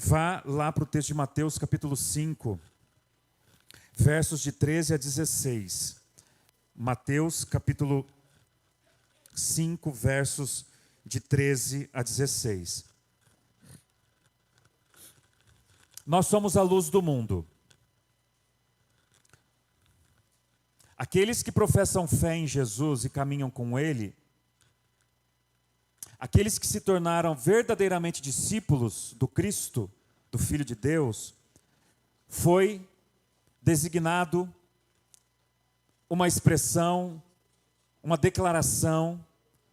Vá lá para o texto de Mateus capítulo 5, versos de 13 a 16. Mateus capítulo 5, versos de 13 a 16. Nós somos a luz do mundo. Aqueles que professam fé em Jesus e caminham com Ele, aqueles que se tornaram verdadeiramente discípulos do Cristo, do Filho de Deus, foi designado uma expressão, uma declaração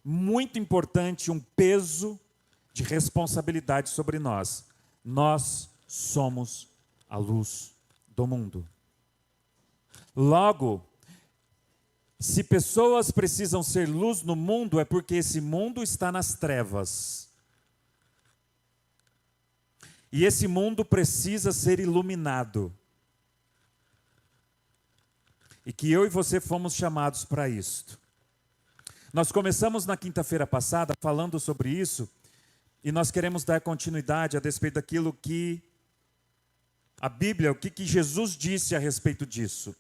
muito importante, um peso de responsabilidade sobre nós. Nós somos a luz do mundo. Logo, se pessoas precisam ser luz no mundo, é porque esse mundo está nas trevas. E esse mundo precisa ser iluminado. E que eu e você fomos chamados para isto. Nós começamos na quinta-feira passada falando sobre isso, e nós queremos dar continuidade a respeito daquilo que a Bíblia, o que Jesus disse a respeito disso.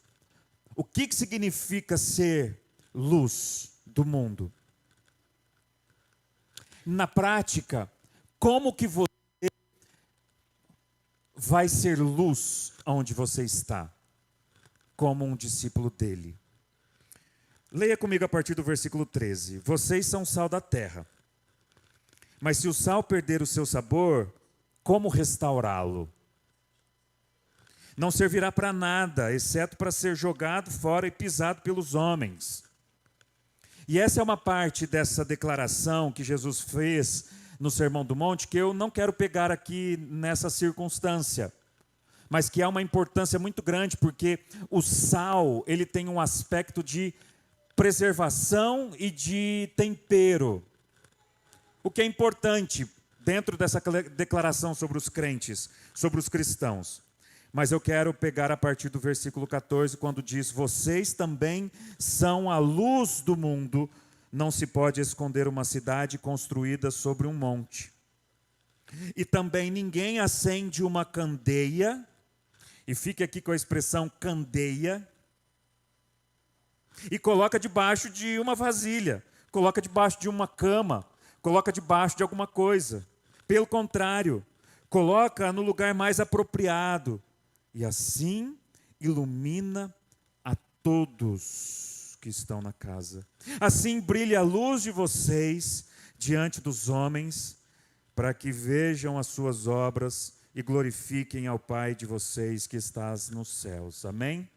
O que significa ser luz do mundo? Na prática, como que você vai ser luz onde você está, como um discípulo dele? Leia comigo a partir do versículo 13. Vocês são sal da terra. Mas se o sal perder o seu sabor, como restaurá-lo? Não servirá para nada, exceto para ser jogado fora e pisado pelos homens. E essa é uma parte dessa declaração que Jesus fez no Sermão do Monte, que eu não quero pegar aqui nessa circunstância, mas que há uma importância muito grande, porque o sal, ele tem um aspecto de preservação e de tempero. O que é importante dentro dessa declaração sobre os crentes, sobre os cristãos. Mas eu quero pegar a partir do versículo 14, quando diz: vocês também são a luz do mundo. Não se pode esconder uma cidade construída sobre um monte. E também ninguém acende uma candeia, e fique aqui com a expressão candeia, e coloca debaixo de uma vasilha, coloca debaixo de uma cama, coloca debaixo de alguma coisa. Pelo contrário, coloca no lugar mais apropriado, e assim ilumina a todos que estão na casa. Assim brilha a luz de vocês diante dos homens, para que vejam as suas obras e glorifiquem ao Pai de vocês que estás nos céus. Amém?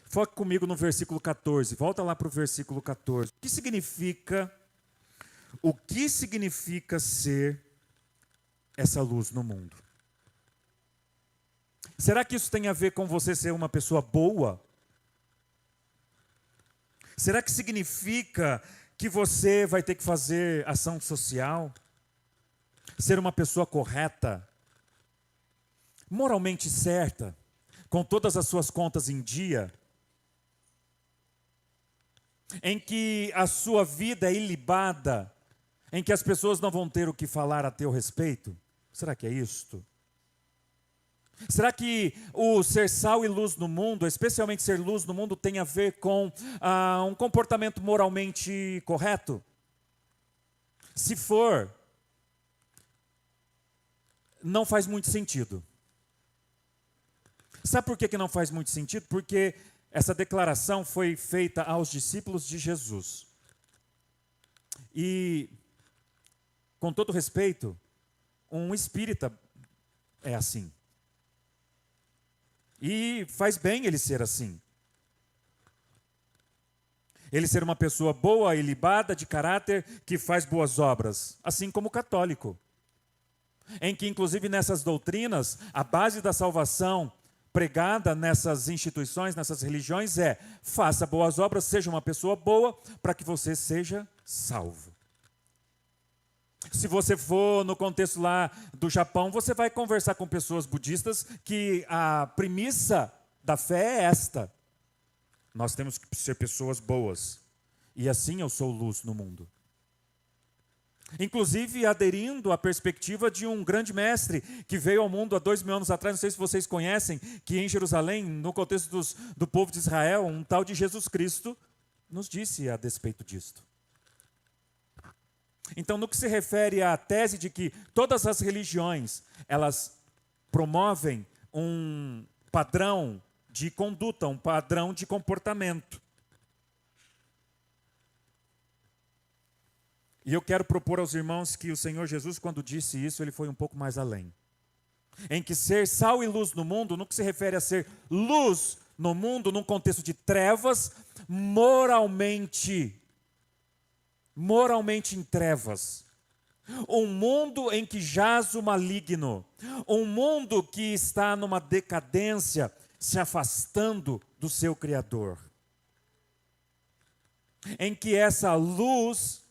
Foque comigo no versículo 14. Volta lá para o versículo 14. O que significa ser essa luz no mundo? Será que isso tem a ver com você ser uma pessoa boa? Será que significa que você vai ter que fazer ação social? Ser uma pessoa correta? Moralmente certa? Com todas as suas contas em dia? Em que a sua vida é ilibada? Em que as pessoas não vão ter o que falar a teu respeito? Será que é isto? Será que o ser sal e luz no mundo, especialmente ser luz no mundo, tem a ver com um comportamento moralmente correto? Se for, não faz muito sentido. Sabe por que não faz muito sentido? Porque essa declaração foi feita aos discípulos de Jesus. E, com todo respeito, um espírita é assim. E faz bem ele ser assim. Ele ser uma pessoa boa, ilibada, de caráter, que faz boas obras, assim como o católico. Em que, inclusive, nessas doutrinas, a base da salvação pregada nessas instituições, nessas religiões é: faça boas obras, seja uma pessoa boa, para que você seja salvo. Se você for no contexto lá do Japão, você vai conversar com pessoas budistas que a premissa da fé é esta: nós temos que ser pessoas boas. E assim eu sou luz no mundo. Inclusive aderindo à perspectiva de um grande mestre que veio ao mundo há 2000 anos atrás, não sei se vocês conhecem, que em Jerusalém, no contexto do povo de Israel, um tal de Jesus Cristo nos disse a despeito disto. Então, no que se refere à tese de que todas as religiões, elas promovem um padrão de conduta, um padrão de comportamento. E eu quero propor aos irmãos que o Senhor Jesus, quando disse isso, ele foi um pouco mais além. Em que ser sal e luz no mundo, no que se refere a ser luz no mundo, num contexto de trevas, moralmente em trevas. Um mundo em que jaz o maligno. Um mundo que está numa decadência, se afastando do seu Criador. Em que essa luz,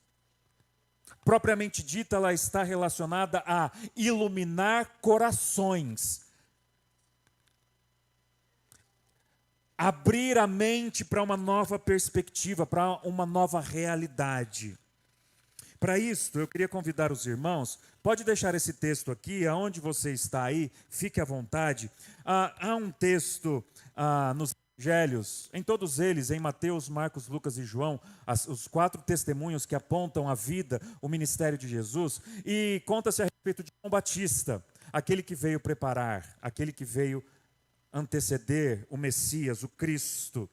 propriamente dita, ela está relacionada a iluminar corações. Abrir a mente para uma nova perspectiva, para uma nova realidade. Para isso, eu queria convidar os irmãos, pode deixar esse texto aqui, aonde você está aí, fique à vontade. Há um texto nos Evangelhos, em todos eles, em Mateus, Marcos, Lucas e João, os 4 testemunhos que apontam a vida, o ministério de Jesus, e conta-se a respeito de João Batista, aquele que veio preparar, aquele que veio anteceder o Messias, o Cristo.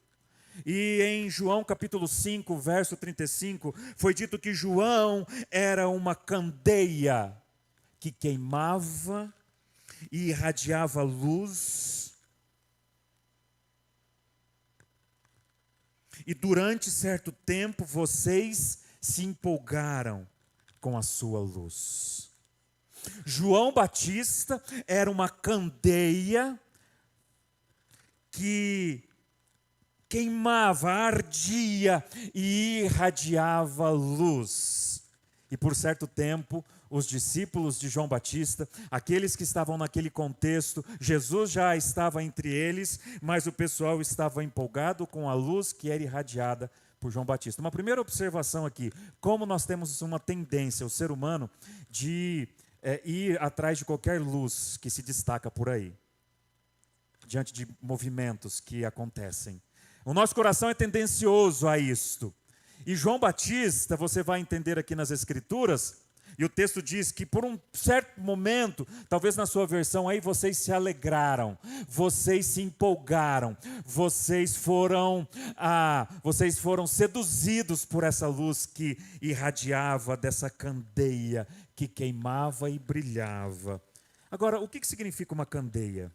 E em João capítulo 5, verso 35, foi dito que João era uma candeia que queimava e irradiava luz. E durante certo tempo vocês se empolgaram com a sua luz. João Batista era uma candeia que queimava, ardia e irradiava luz. E por certo tempo, os discípulos de João Batista, aqueles que estavam naquele contexto, Jesus já estava entre eles, mas o pessoal estava empolgado com a luz que era irradiada por João Batista. Uma primeira observação aqui, como nós temos uma tendência, o ser humano, de ir atrás de qualquer luz que se destaca por aí, diante de movimentos que acontecem. O nosso coração é tendencioso a isto. E João Batista, você vai entender aqui nas Escrituras, e o texto diz que por um certo momento, talvez na sua versão aí, vocês se alegraram, vocês se empolgaram, vocês foram seduzidos por essa luz que irradiava, dessa candeia que queimava e brilhava. Agora, o que significa uma candeia?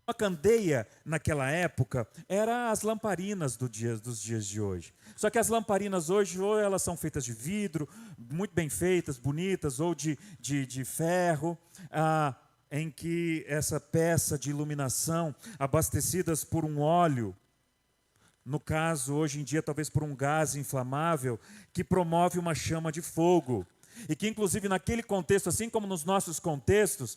Uma candeia, naquela época, eram as lamparinas dos dias de hoje. Só que as lamparinas hoje, ou elas são feitas de vidro, muito bem feitas, bonitas, ou de ferro, em que essa peça de iluminação, abastecidas por um óleo, no caso, hoje em dia, talvez por um gás inflamável, que promove uma chama de fogo. E que inclusive naquele contexto, assim como nos nossos contextos,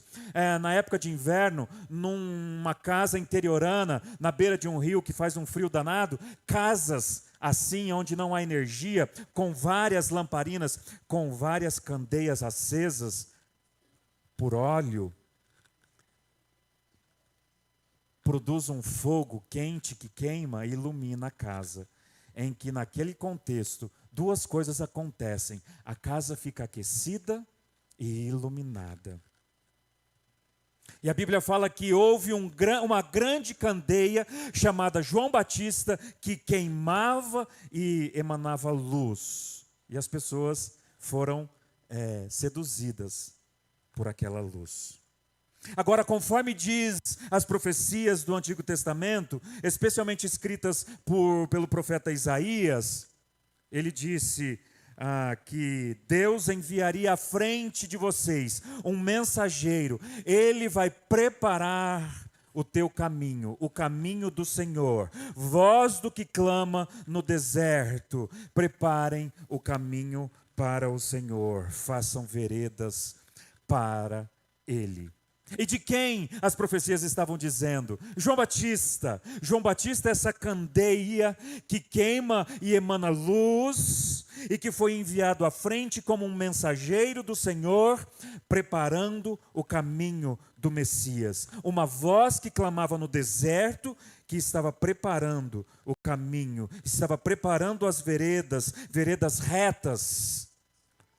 na época de inverno, numa casa interiorana, na beira de um rio que faz um frio danado, casas assim, onde não há energia, com várias lamparinas, com várias candeias acesas por óleo, produz um fogo quente que queima e ilumina a casa. Em que naquele contexto, duas coisas acontecem. A casa fica aquecida e iluminada. E a Bíblia fala que houve uma grande candeia chamada João Batista que queimava e emanava luz. E as pessoas foram seduzidas por aquela luz. Agora, conforme diz as profecias do Antigo Testamento, especialmente escritas pelo profeta Isaías, ele disse que Deus enviaria à frente de vocês um mensageiro. Ele vai preparar o teu caminho, o caminho do Senhor. Voz do que clama no deserto, preparem o caminho para o Senhor, façam veredas para Ele. E de quem as profecias estavam dizendo? João Batista. João Batista é essa candeia que queima e emana luz, e que foi enviado à frente como um mensageiro do Senhor, preparando o caminho do Messias. Uma voz que clamava no deserto, que estava preparando o caminho, estava preparando as veredas retas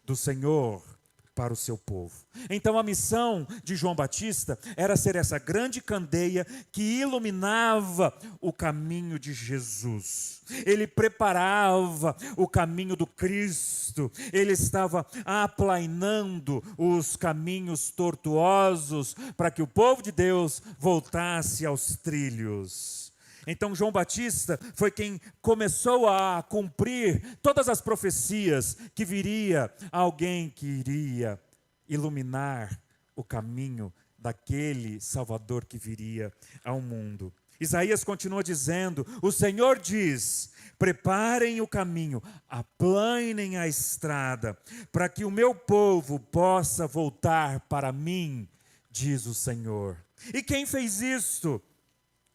do Senhor para o seu povo. Então a missão de João Batista era ser essa grande candeia que iluminava o caminho de Jesus. Ele preparava o caminho do Cristo. Ele estava aplainando os caminhos tortuosos para que o povo de Deus voltasse aos trilhos. Então João Batista foi quem começou a cumprir todas as profecias que viria alguém que iria iluminar o caminho daquele Salvador que viria ao mundo. Isaías continua dizendo: o Senhor diz: preparem o caminho, aplainem a estrada, para que o meu povo possa voltar para mim, diz o Senhor. E quem fez isto?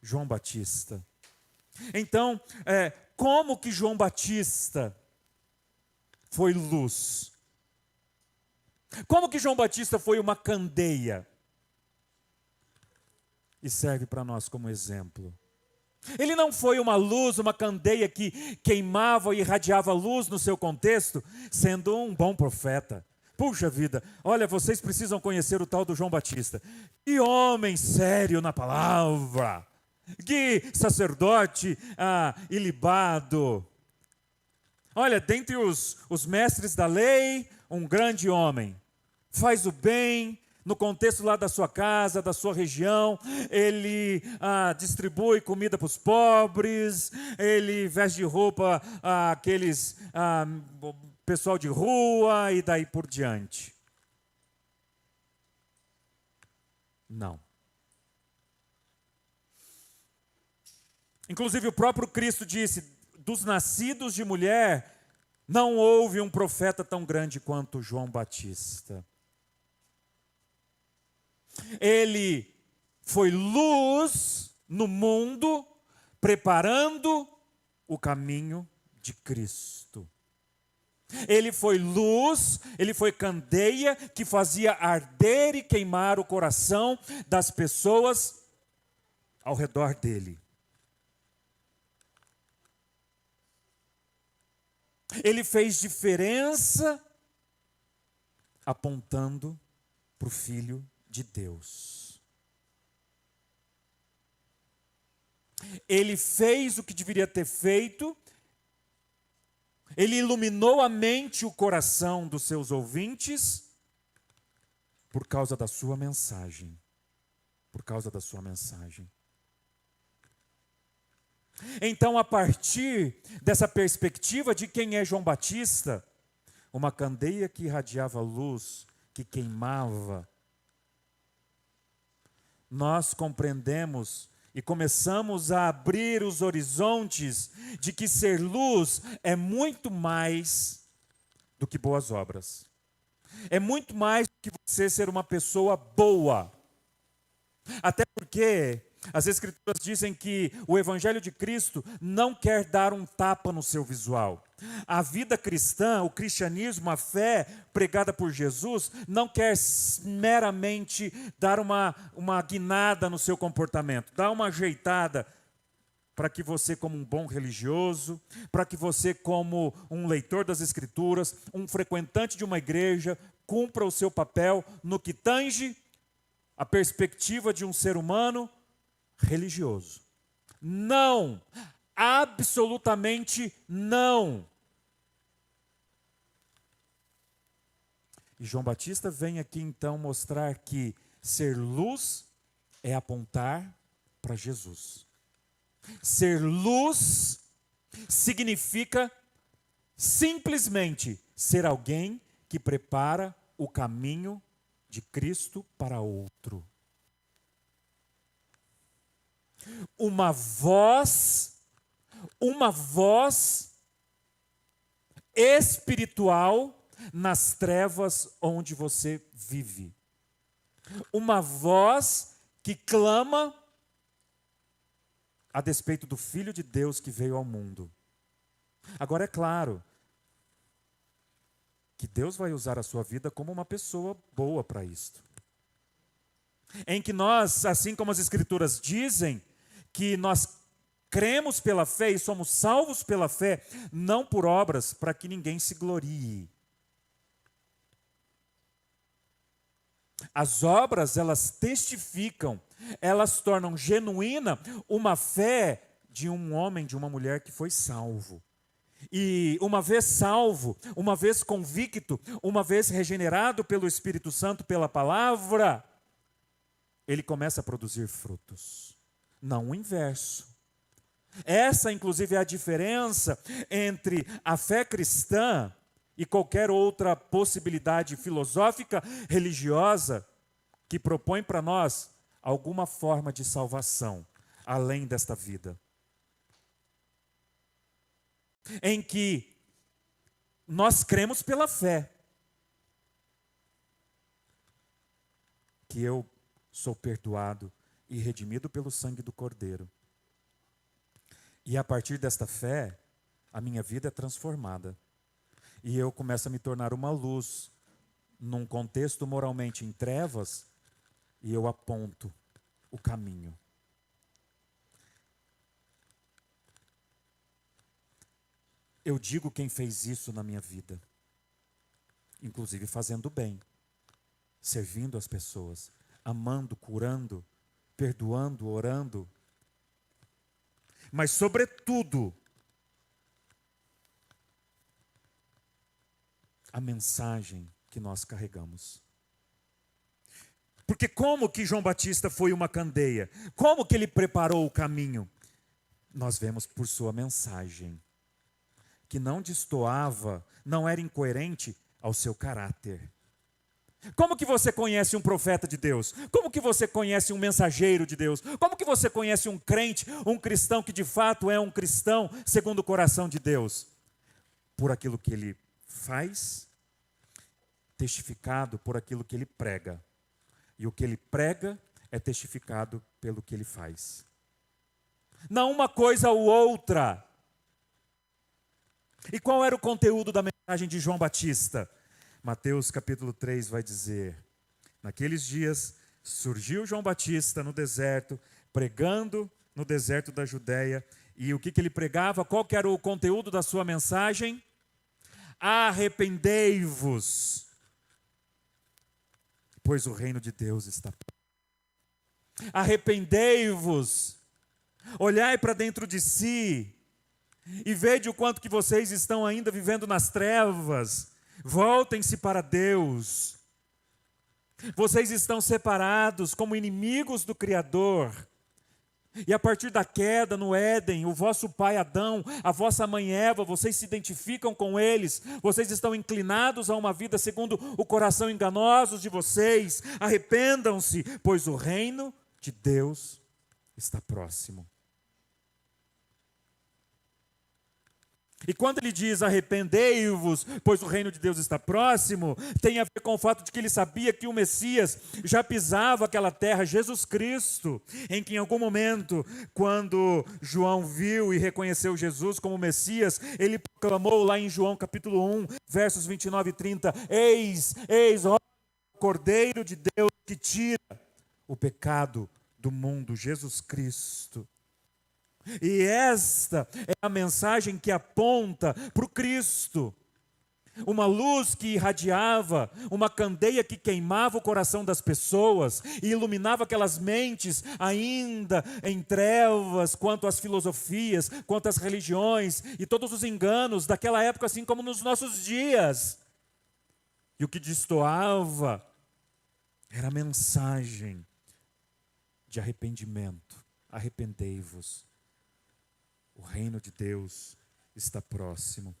João Batista. Então, como que João Batista foi luz? Como que João Batista foi uma candeia? E serve para nós como exemplo. Ele não foi uma luz, uma candeia que queimava e irradiava luz no seu contexto, sendo um bom profeta. Puxa vida, olha, vocês precisam conhecer o tal do João Batista. Que homem sério na palavra! Que sacerdote ilibado. Olha, dentre os mestres da lei, um grande homem. Faz o bem no contexto lá da sua casa, da sua região. Ele distribui comida para os pobres. Ele veste de roupa aqueles pessoal de rua e daí por diante. Não. Inclusive o próprio Cristo disse: dos nascidos de mulher, não houve um profeta tão grande quanto João Batista. Ele foi luz no mundo, preparando o caminho de Cristo. Ele foi luz, ele foi candeia que fazia arder e queimar o coração das pessoas ao redor dele. Ele fez diferença apontando para o Filho de Deus. Ele fez o que deveria ter feito. Ele iluminou a mente e o coração dos seus ouvintes por causa da sua mensagem. Por causa da sua mensagem. Então, a partir dessa perspectiva de quem é João Batista, uma candeia que irradiava luz, que queimava, nós compreendemos e começamos a abrir os horizontes de que ser luz é muito mais do que boas obras. É muito mais do que você ser uma pessoa boa. Até porque as Escrituras dizem que o Evangelho de Cristo não quer dar um tapa no seu visual. A vida cristã, o cristianismo, a fé pregada por Jesus, não quer meramente dar uma guinada no seu comportamento, dar uma ajeitada para que você, como um bom religioso, para que você, como um leitor das Escrituras, um frequentante de uma igreja, cumpra o seu papel no que tange a perspectiva de um ser humano religioso. Não, absolutamente não. E João Batista vem aqui então mostrar que ser luz é apontar para Jesus. Ser luz significa simplesmente ser alguém que prepara o caminho de Cristo para outro. Uma voz espiritual nas trevas onde você vive. Uma voz que clama a despeito do Filho de Deus que veio ao mundo. Agora é claro que Deus vai usar a sua vida como uma pessoa boa para isto. Em que nós, assim como as Escrituras dizem, que nós cremos pela fé e somos salvos pela fé, não por obras, para que ninguém se glorie. As obras, elas testificam, elas tornam genuína uma fé de um homem, de uma mulher que foi salvo. E uma vez salvo, uma vez convicto, uma vez regenerado pelo Espírito Santo, pela palavra, ele começa a produzir frutos, não o inverso. Essa, inclusive, é a diferença entre a fé cristã e qualquer outra possibilidade filosófica, religiosa, que propõe para nós alguma forma de salvação, além desta vida. Em que nós cremos pela fé, que eu sou perdoado e redimido pelo sangue do Cordeiro. E a partir desta fé, a minha vida é transformada. E eu começo a me tornar uma luz num contexto moralmente em trevas, e eu aponto o caminho. Eu digo quem fez isso na minha vida, inclusive fazendo bem, servindo as pessoas, amando, curando, perdoando, orando. Mas, sobretudo, a mensagem que nós carregamos. Porque como que João Batista foi uma candeia? Como que ele preparou o caminho? Nós vemos por sua mensagem, que não destoava, não era incoerente ao seu caráter. Como que você conhece um profeta de Deus? Como que você conhece um mensageiro de Deus? Como que você conhece um crente, um cristão que de fato é um cristão segundo o coração de Deus? Por aquilo que ele faz, testificado por aquilo que ele prega. E o que ele prega é testificado pelo que ele faz. Não uma coisa ou outra. E qual era o conteúdo da mensagem de João Batista? Mateus capítulo 3 vai dizer: naqueles dias surgiu João Batista no deserto, pregando no deserto da Judéia. E o que ele pregava? Qual que era o conteúdo da sua mensagem? Arrependei-vos, pois o reino de Deus está próximo. Arrependei-vos, olhai para dentro de si e vede o quanto que vocês estão ainda vivendo nas trevas. Voltem-se para Deus. Vocês estão separados como inimigos do Criador. E a partir da queda no Éden, o vosso pai Adão, a vossa mãe Eva, vocês se identificam com eles. Vocês estão inclinados a uma vida segundo o coração enganoso de vocês. Arrependam-se, pois o reino de Deus está próximo. E quando ele diz arrependei-vos, pois o reino de Deus está próximo, tem a ver com o fato de que ele sabia que o Messias já pisava aquela terra, Jesus Cristo, em que em algum momento, quando João viu e reconheceu Jesus como Messias, ele proclamou lá em João capítulo 1, versos 29 e 30, eis, ó Cordeiro de Deus que tira o pecado do mundo, Jesus Cristo. E esta é a mensagem que aponta para o Cristo. Uma luz que irradiava, uma candeia que queimava o coração das pessoas e iluminava aquelas mentes ainda em trevas quanto às filosofias, quanto às religiões e todos os enganos daquela época, assim como nos nossos dias. E o que destoava era a mensagem de arrependimento. Arrependei-vos. O reino de Deus está próximo.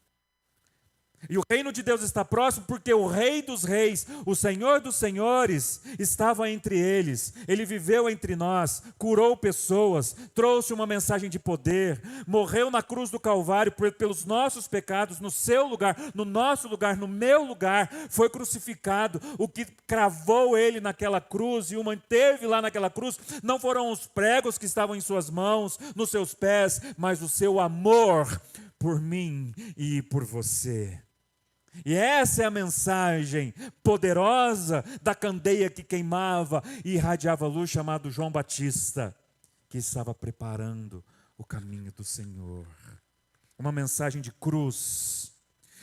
E o reino de Deus está próximo porque o Rei dos Reis, o Senhor dos Senhores, estava entre eles. Ele viveu entre nós, curou pessoas, trouxe uma mensagem de poder, morreu na cruz do Calvário pelos nossos pecados, no seu lugar, no nosso lugar, no meu lugar, foi crucificado. O que cravou ele naquela cruz e o manteve lá naquela cruz, não foram os pregos que estavam em suas mãos, nos seus pés, mas o seu amor por mim e por você. E essa é a mensagem poderosa da candeia que queimava e irradiava luz, chamado João Batista, que estava preparando o caminho do Senhor. Uma mensagem de cruz,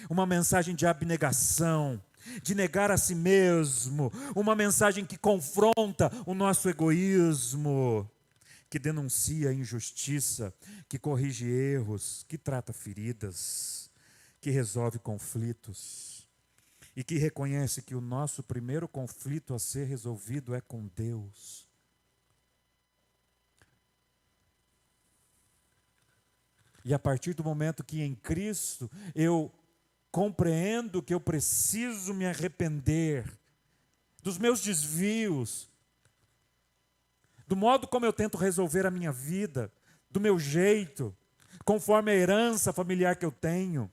uma mensagem de abnegação, de negar a si mesmo, uma mensagem que confronta o nosso egoísmo, que denuncia a injustiça, que corrige erros, que trata feridas, que resolve conflitos e que reconhece que o nosso primeiro conflito a ser resolvido é com Deus. E a partir do momento que em Cristo eu compreendo que eu preciso me arrepender dos meus desvios, do modo como eu tento resolver a minha vida, do meu jeito, conforme a herança familiar que eu tenho,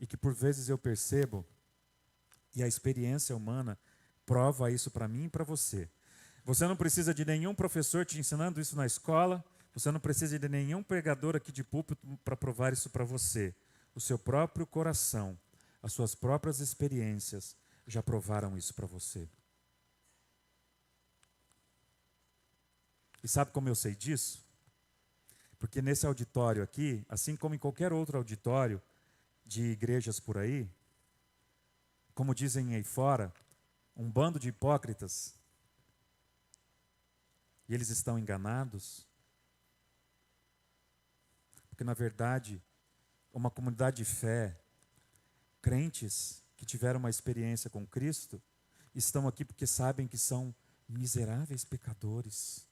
e que por vezes eu percebo, e a experiência humana prova isso para mim e para você. Você não precisa de nenhum professor te ensinando isso na escola, você não precisa de nenhum pregador aqui de púlpito para provar isso para você. O seu próprio coração, as suas próprias experiências já provaram isso para você. E sabe como eu sei disso? Porque nesse auditório aqui, assim como em qualquer outro auditório, de igrejas por aí, como dizem aí fora, um bando de hipócritas, e eles estão enganados, porque na verdade, uma comunidade de fé, crentes que tiveram uma experiência com Cristo, estão aqui porque sabem que são miseráveis pecadores,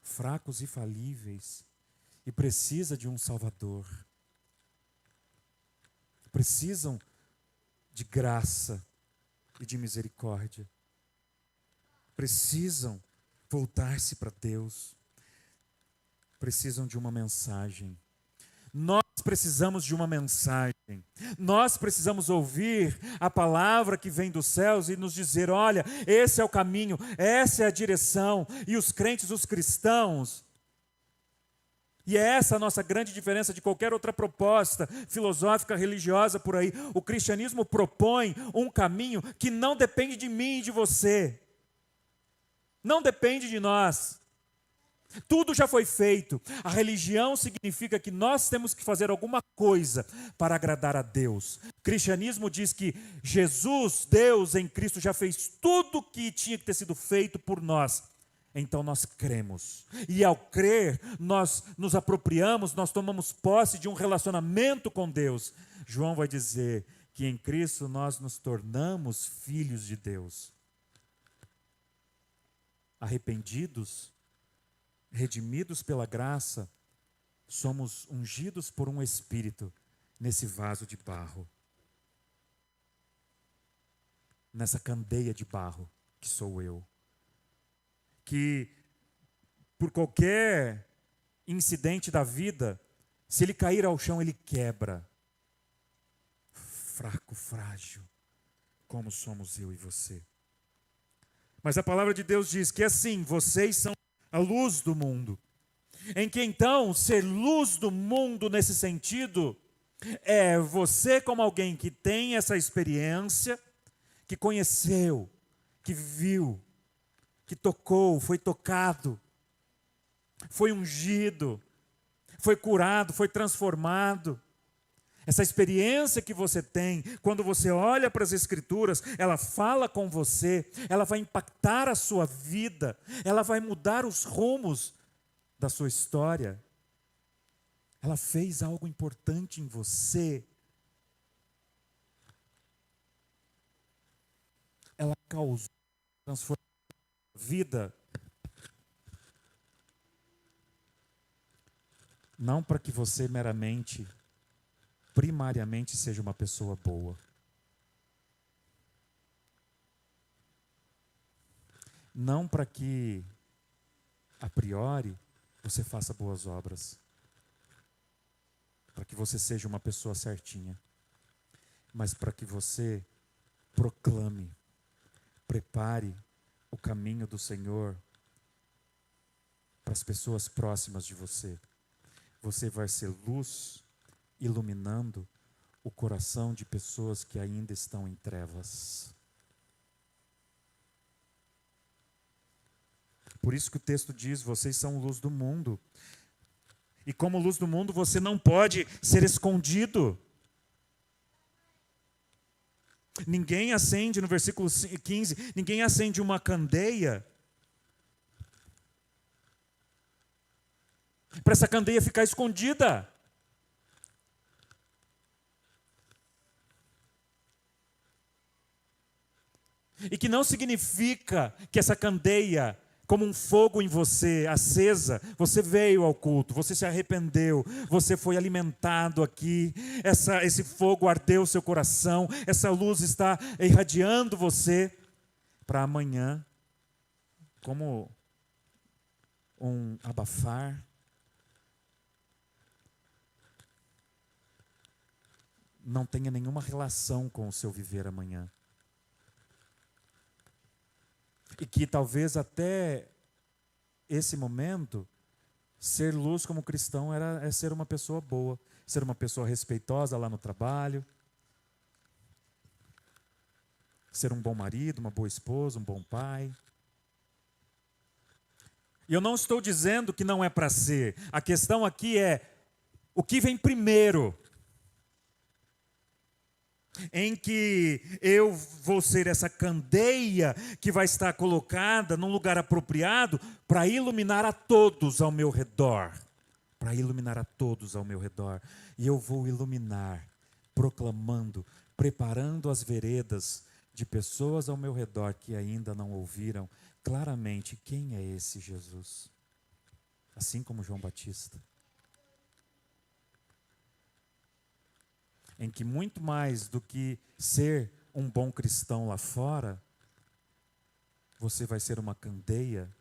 fracos e falíveis, e precisa de um Salvador. Precisam de graça e de misericórdia. Precisam voltar-se para Deus. Precisam de uma mensagem. Nós precisamos de uma mensagem. Nós precisamos ouvir a palavra que vem dos céus e nos dizer: olha, esse é o caminho, essa é a direção. E os crentes, os cristãos, e é essa a nossa grande diferença de qualquer outra proposta filosófica, religiosa por aí. O cristianismo propõe um caminho que não depende de mim e de você. Não depende de nós. Tudo já foi feito. A religião significa que nós temos que fazer alguma coisa para agradar a Deus. O cristianismo diz que Jesus, Deus em Cristo, já fez tudo o que tinha que ter sido feito por nós. Então nós cremos, e ao crer, nós nos apropriamos, nós tomamos posse de um relacionamento com Deus. João vai dizer que em Cristo nós nos tornamos filhos de Deus. Arrependidos, redimidos pela graça, somos ungidos por um Espírito nesse vaso de barro, nessa candeia de barro que sou eu. Que por qualquer incidente da vida, se ele cair ao chão, ele quebra. Fraco, frágil, como somos eu e você. Mas a palavra de Deus diz que assim, vocês são a luz do mundo. Em que então, ser luz do mundo nesse sentido, é você como alguém que tem essa experiência, que conheceu, que viu, que tocou, foi tocado, foi ungido, foi curado, foi transformado. Essa experiência que você tem, quando você olha para as Escrituras, ela fala com você, ela vai impactar a sua vida, ela vai mudar os rumos da sua história. Ela fez algo importante em você. Ela causou transformação na vida. Não para que você primariamente seja uma pessoa boa. Não para que, a priori, você faça boas obras. Para que você seja uma pessoa certinha. Mas para que você proclame, prepare o caminho do Senhor para as pessoas próximas de você. Você vai ser luz iluminando o coração de pessoas que ainda estão em trevas. Por isso que o texto diz: vocês são luz do mundo. E como luz do mundo, você não pode ser escondido. Ninguém acende, no versículo 15, ninguém acende uma candeia para essa candeia ficar escondida. E que não significa que essa candeia, como um fogo em você, acesa, você veio ao culto, você se arrependeu, você foi alimentado aqui, esse fogo ardeu o seu coração, essa luz está irradiando você para amanhã, como um abafar. Não tenha nenhuma relação com o seu viver amanhã. E que talvez até esse momento, ser luz como cristão é ser uma pessoa boa, ser uma pessoa respeitosa lá no trabalho, ser um bom marido, uma boa esposa, um bom pai. E eu não estou dizendo que não é para ser. A questão aqui é o que vem primeiro. Em que eu vou ser essa candeia que vai estar colocada num lugar apropriado para iluminar a todos ao meu redor. Para iluminar a todos ao meu redor. E eu vou iluminar, proclamando, preparando as veredas de pessoas ao meu redor que ainda não ouviram claramente quem é esse Jesus. Assim como João Batista. Em que muito mais do que ser um bom cristão lá fora, você vai ser uma candeia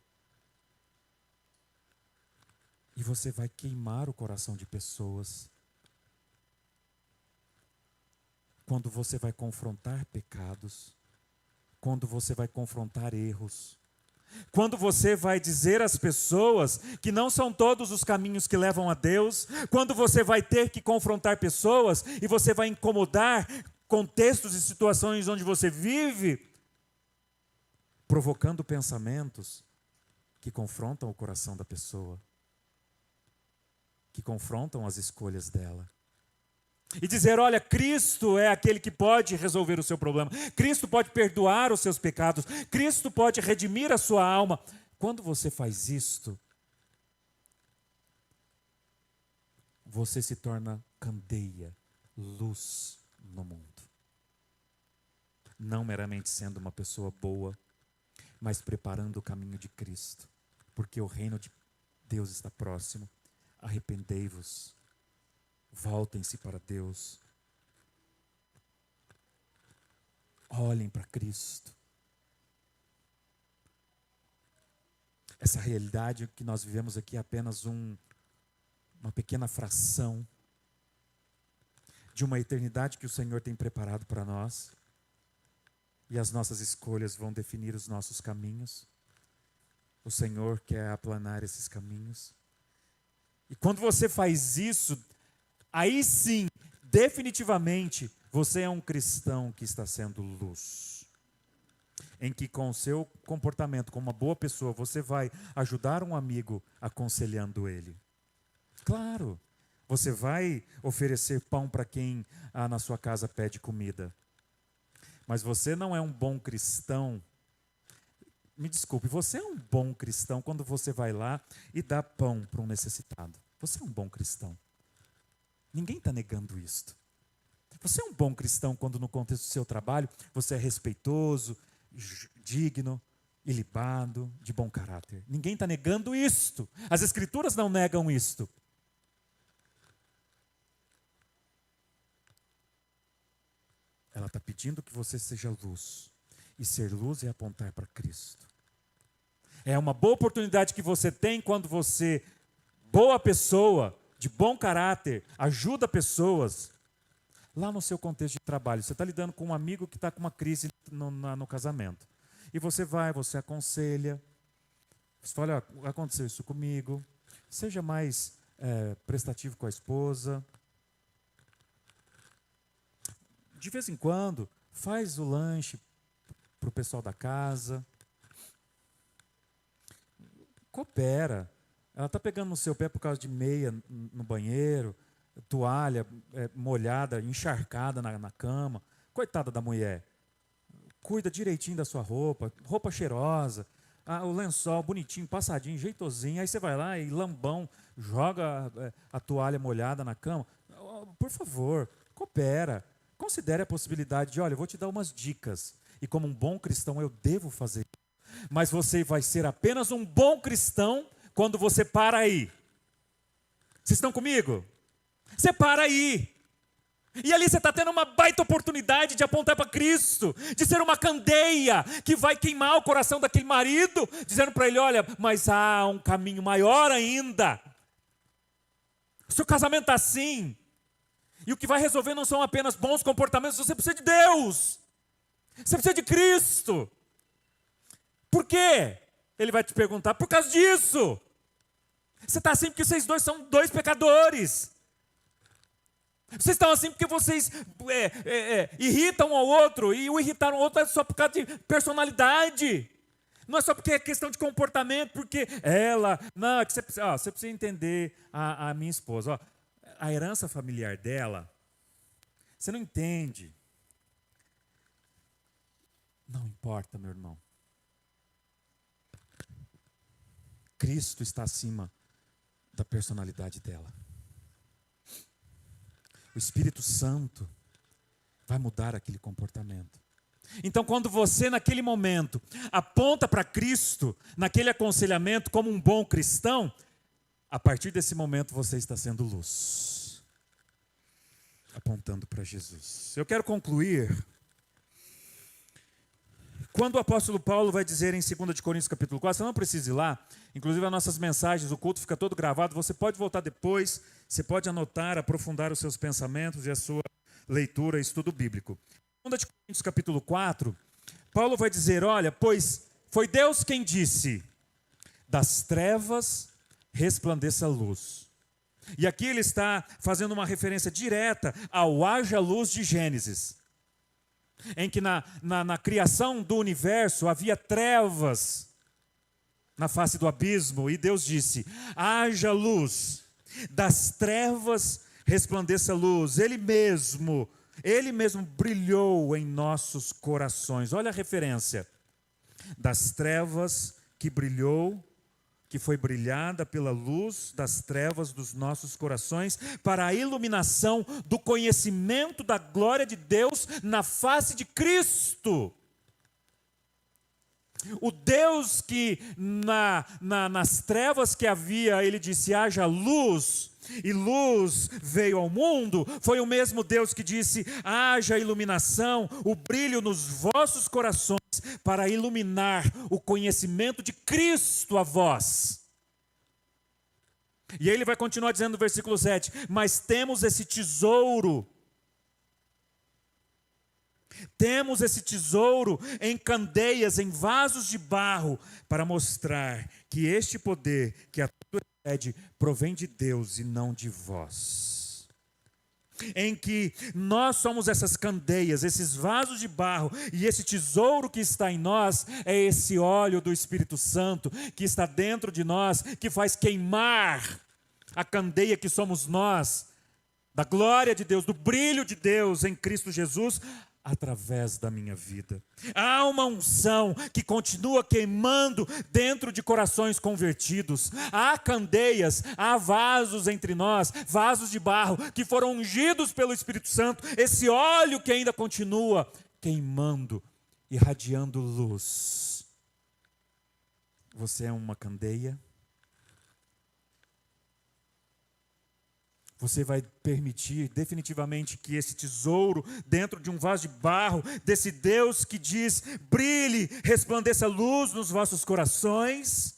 e você vai queimar o coração de pessoas. Quando você vai confrontar pecados, quando você vai confrontar erros, quando você vai dizer às pessoas que não são todos os caminhos que levam a Deus, quando você vai ter que confrontar pessoas e você vai incomodar contextos e situações onde você vive, provocando pensamentos que confrontam o coração da pessoa, que confrontam as escolhas dela. E dizer: olha, Cristo é aquele que pode resolver o seu problema. Cristo pode perdoar os seus pecados. Cristo pode redimir a sua alma. Quando você faz isto, você se torna candeia, luz no mundo. Não meramente sendo uma pessoa boa, mas preparando o caminho de Cristo. Porque o reino de Deus está próximo. Arrependei-vos. Voltem-se para Deus. Olhem para Cristo. Essa realidade que nós vivemos aqui é apenas uma pequena fração de uma eternidade que o Senhor tem preparado para nós. E as nossas escolhas vão definir os nossos caminhos. O Senhor quer aplanar esses caminhos. E quando você faz isso, aí sim, definitivamente, você é um cristão que está sendo luz. Em que com o seu comportamento, como uma boa pessoa, você vai ajudar um amigo aconselhando ele. Claro, você vai oferecer pão para quem na sua casa pede comida. Mas você não é um bom cristão. Me desculpe, você é um bom cristão quando você vai lá e dá pão para um necessitado. Você é um bom cristão. Ninguém está negando isto. Você é um bom cristão quando no contexto do seu trabalho você é respeitoso, digno, ilibado, de bom caráter. Ninguém está negando isto. As Escrituras não negam isto. pedindo que você seja luz. E ser luz é apontar para Cristo. É uma boa oportunidade que você tem quando você, boa pessoa, de bom caráter, ajuda pessoas. Lá no seu contexto de trabalho, você está lidando com um amigo que está com uma crise no casamento. E você vai, você aconselha. Você fala, olha, aconteceu isso comigo. Seja mais prestativo com a esposa. De vez em quando, faz o lanche para o pessoal da casa. Coopera. Ela está pegando no seu pé por causa de meia no banheiro, toalha molhada, encharcada na cama. Coitada da mulher. Cuida direitinho da sua roupa, roupa cheirosa, o lençol bonitinho, passadinho, jeitosinho. Aí você vai lá e lambão, joga a toalha molhada na cama. Por favor, coopera. Considere a possibilidade de, olha, eu vou te dar umas dicas. E como um bom cristão eu devo fazer isso. Mas você vai ser apenas um bom cristão quando você para aí. Vocês estão comigo? Você para aí. E ali você está tendo uma baita oportunidade de apontar para Cristo, de ser uma candeia que vai queimar o coração daquele marido, dizendo para ele, olha, mas há um caminho maior ainda. O seu casamento está assim. E o que vai resolver não são apenas bons comportamentos, você precisa de Deus. Você precisa de Cristo. Por quê? Ele vai te perguntar, por causa disso. Você está assim porque vocês dois são dois pecadores. Vocês estão assim porque vocês irritam um ao outro, e o irritar um ao outro é só por causa de personalidade. Não é só porque é questão de comportamento, porque ela... Não, é que você precisa entender a minha esposa. Ó, a herança familiar dela, você não entende. Não importa, meu irmão. Cristo está acima da personalidade dela. O Espírito Santo vai mudar aquele comportamento. Então, quando você, naquele momento, aponta para Cristo, naquele aconselhamento, como um bom cristão, a partir desse momento você está sendo luz. Apontando para Jesus. Eu quero concluir. Quando o apóstolo Paulo vai dizer em 2 Coríntios capítulo 4, você não precisa ir lá, inclusive as nossas mensagens, o culto fica todo gravado, você pode voltar depois, você pode anotar, aprofundar os seus pensamentos e a sua leitura, estudo bíblico. 2 Coríntios capítulo 4, Paulo vai dizer, olha, pois foi Deus quem disse, das trevas resplandeça a luz. E aqui ele está fazendo uma referência direta ao haja luz de Gênesis, em que na criação do universo havia trevas na face do abismo, e Deus disse, haja luz, das trevas resplandeça a luz. Ele mesmo brilhou em nossos corações. Olha a referência, das trevas que brilhou, que foi brilhada pela luz das trevas dos nossos corações, para a iluminação do conhecimento da glória de Deus na face de Cristo. O Deus que nas trevas que havia, ele disse, haja luz, e luz veio ao mundo, foi o mesmo Deus que disse, haja iluminação, o brilho nos vossos corações, para iluminar o conhecimento de Cristo a vós. E aí ele vai continuar dizendo no versículo 7, mas temos esse tesouro em candeias, em vasos de barro, para mostrar que este poder que a tudo excede provém de Deus e não de vós. Em que nós somos essas candeias, esses vasos de barro, e esse tesouro que está em nós é esse óleo do Espírito Santo que está dentro de nós, que faz queimar a candeia que somos nós, da glória de Deus, do brilho de Deus em Cristo Jesus, através da minha vida. Há uma unção que continua queimando dentro de corações convertidos. Há candeias, há vasos entre nós, vasos de barro, que foram ungidos pelo Espírito Santo. Esse óleo que ainda continua queimando, irradiando luz. Você é uma candeia? Você vai permitir definitivamente que esse tesouro, dentro de um vaso de barro, desse Deus que diz: brilhe, resplandeça luz nos vossos corações,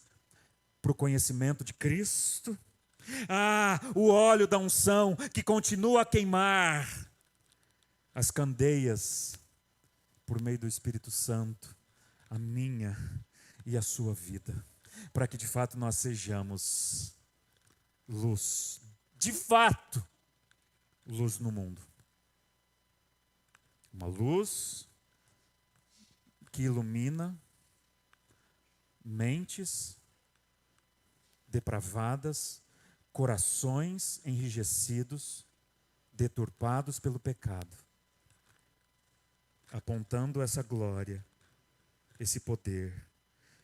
para o conhecimento de Cristo. O óleo da unção que continua a queimar as candeias por meio do Espírito Santo, a minha e a sua vida, para que de fato nós sejamos luz, de fato, luz no mundo. Uma luz que ilumina mentes depravadas, corações enrijecidos, deturpados pelo pecado, apontando essa glória, esse poder,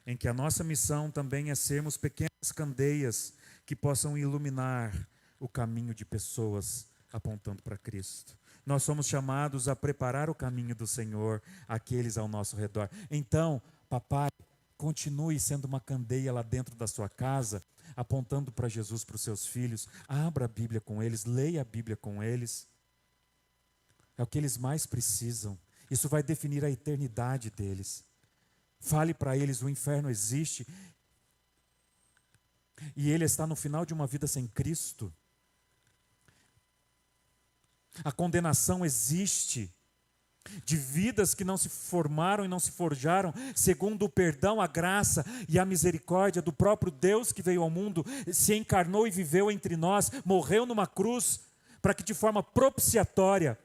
em que a nossa missão também é sermos pequenas candeias que possam iluminar o caminho de pessoas apontando para Cristo. Nós somos chamados a preparar o caminho do Senhor àqueles ao nosso redor. Então, papai, continue sendo uma candeia lá dentro da sua casa, apontando para Jesus, para os seus filhos. Abra a Bíblia com eles, leia a Bíblia com eles. É o que eles mais precisam. Isso vai definir a eternidade deles. Fale para eles: o inferno existe e ele está no final de uma vida sem Cristo. A condenação existe de vidas que não se formaram e não se forjaram segundo o perdão, a graça e a misericórdia do próprio Deus que veio ao mundo, se encarnou e viveu entre nós, morreu numa cruz, para que de forma propiciatória,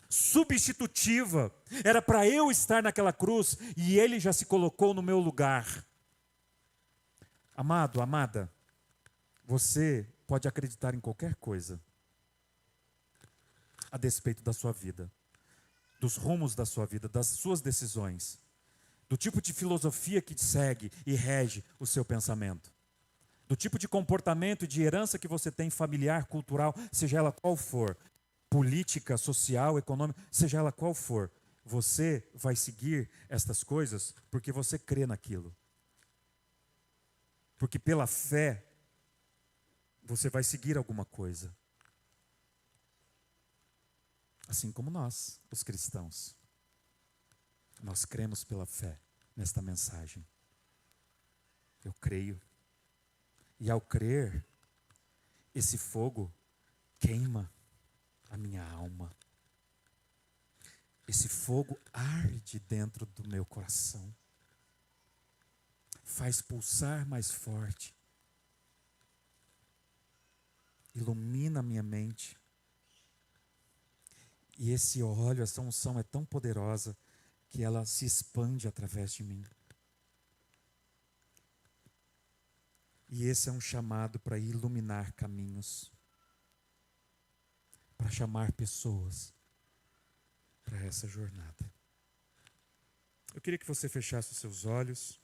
substitutiva, era para eu estar naquela cruz e ele já se colocou no meu lugar. Amado, amada, você pode acreditar em qualquer coisa a despeito da sua vida, dos rumos da sua vida, das suas decisões, do tipo de filosofia que segue e rege o seu pensamento, do tipo de comportamento e de herança que você tem familiar, cultural, seja ela qual for, política, social, econômica, seja ela qual for, você vai seguir estas coisas porque você crê naquilo. Porque pela fé, você vai seguir alguma coisa. Assim como nós, os cristãos. Nós cremos pela fé nesta mensagem. Eu creio. E ao crer, esse fogo queima a minha alma. Esse fogo arde dentro do meu coração. Faz pulsar mais forte. Ilumina a minha mente. E esse óleo, essa unção é tão poderosa que ela se expande através de mim. E esse é um chamado para iluminar caminhos, para chamar pessoas para essa jornada. Eu queria que você fechasse os seus olhos.